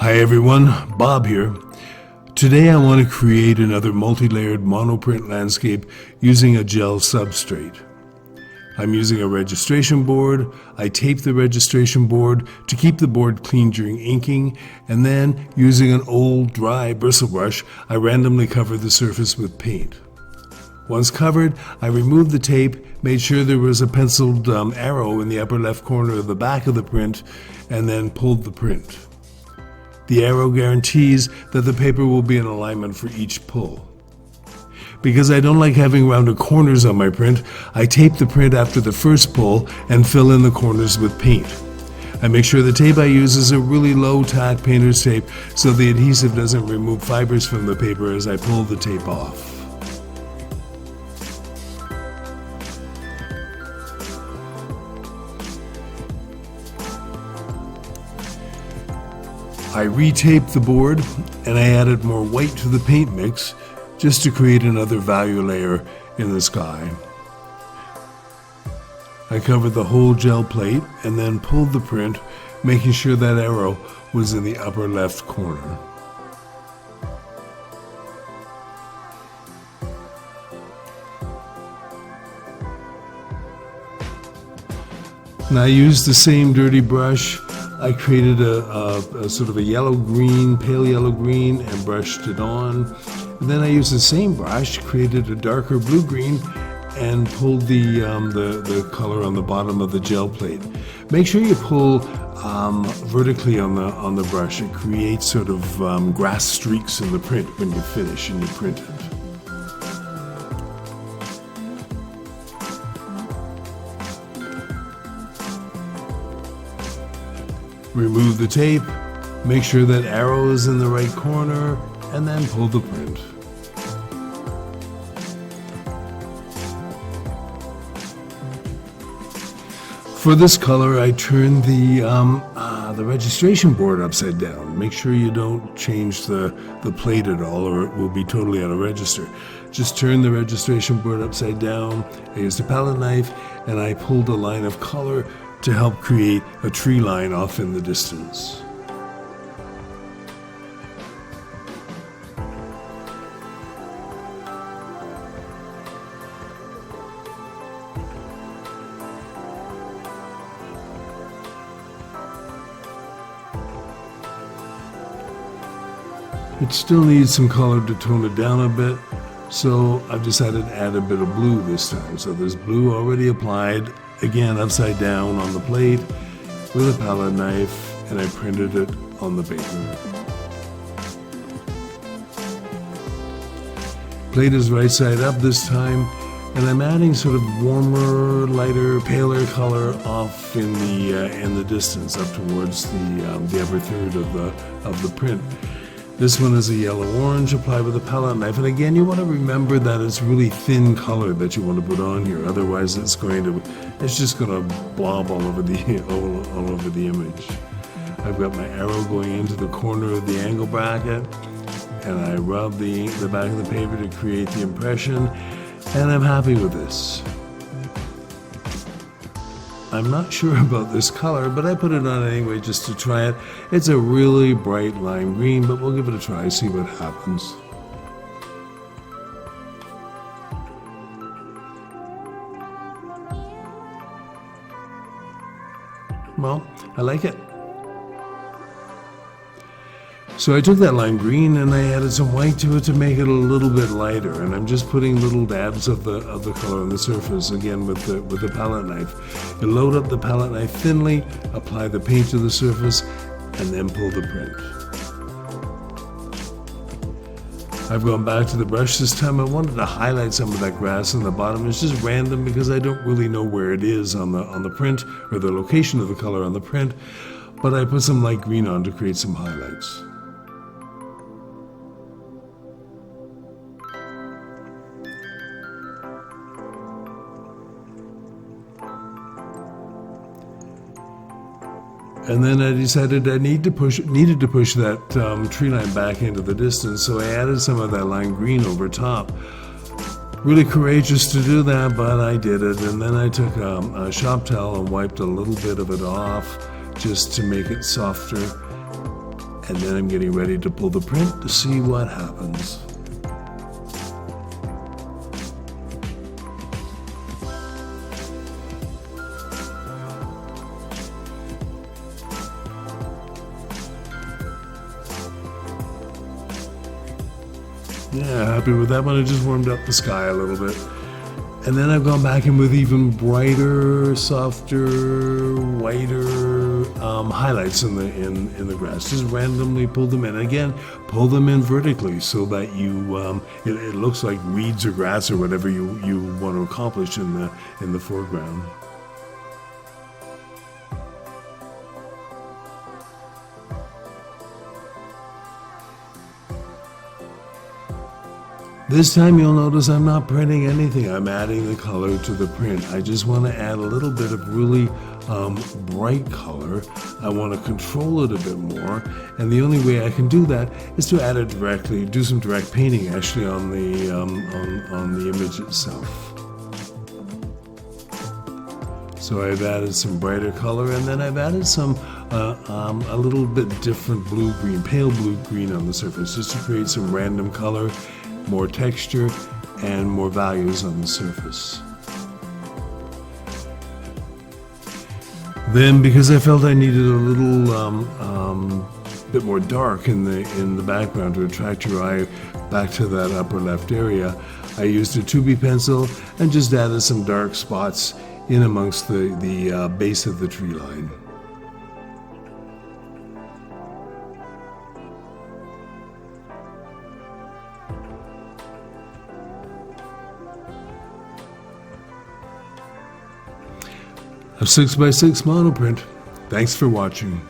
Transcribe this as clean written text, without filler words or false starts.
Hi everyone, Bob here. Today I want to create another multi-layered monoprint landscape using a gel substrate. I'm using a registration board. I tape the registration board to keep the board clean during inking, and then using an old dry bristle brush, I randomly cover the surface with paint. Once covered, I removed the tape, made sure there was a penciled arrow in the upper left corner of the back of the print, and then pulled the print. The arrow guarantees that the paper will be in alignment for each pull. Because I don't like having rounded corners on my print, I tape the print after the first pull and fill in the corners with paint. I make sure the tape I use is a really low tack painter's tape so the adhesive doesn't remove fibers from the paper as I pull the tape off. I retaped the board and I added more white to the paint mix just to create another value layer in the sky. I covered the whole gel plate and then pulled the print, making sure that arrow was in the upper left corner. And I used the same dirty brush. I created a sort of a yellow-green, pale yellow-green, and brushed it on. And then I used the same brush, created a darker blue-green, and pulled the color on the bottom of the gel plate. Make sure you pull vertically on the brush. It creates sort of grass streaks in the print when you finish and you print it. Remove the tape, make sure that arrow is in the right corner, and then pull the print. For this color, I turned the registration board upside down. Make sure you don't change the plate at all or it will be totally out of register. Just turn the registration board upside down. I used a palette knife and I pulled a line of color to help create a tree line off in the distance. It still needs some color to tone it down a bit, so I've decided to add a bit of blue this time. So there's blue already applied, again upside down on the plate with a palette knife, and I printed it on the paper. Plate is right side up this time, and I'm adding sort of warmer, lighter, paler color off in the distance up towards the upper third of the print. This one is a yellow-orange applied with a palette knife, and again you want to remember that it's really thin color that you want to put on here, otherwise it's just going to blob all over the image. I've got my arrow going into the corner of the angle bracket, and I rub the back of the paper to create the impression, and I'm happy with this. I'm not sure about this color, but I put it on anyway just to try it. It's a really bright lime green, but we'll give it a try, see what happens. Well, I like it. So I took that lime green and I added some white to it to make it a little bit lighter, and I'm just putting little dabs of the color on the surface again with the palette knife. You load up the palette knife thinly, apply the paint to the surface, and then pull the print. I've gone back to the brush this time. I wanted to highlight some of that grass on the bottom. It's just random because I don't really know where it is on the print or the location of the color on the print, but I put some light green on to create some highlights. And then I decided I needed to push that tree line back into the distance, so I added some of that lime green over top. Really courageous to do that, but I did it. And then I took a shop towel and wiped a little bit of it off just to make it softer. And then I'm getting ready to pull the print to see what happens. Yeah, happy with that one. I just warmed up the sky a little bit. And then I've gone back in with even brighter, softer, whiter highlights in the grass. Just randomly pull them in. Again, pull them in vertically so that you it looks like weeds or grass or whatever you want to accomplish in the foreground. This time you'll notice I'm not printing anything. I'm adding the color to the print. I just want to add a little bit of really bright color. I want to control it a bit more. And the only way I can do that is to add it directly, do some direct painting actually on the image itself. So I've added some brighter color, and then I've added some a little bit different blue-green, pale blue-green on the surface, just to create some random color, more texture, and more values on the surface. Then, because I felt I needed a little bit more dark in the background to attract your eye back to that upper left area, I used a 2B pencil and just added some dark spots in amongst the base of the tree line. A 6x6 monoprint. Thanks for watching.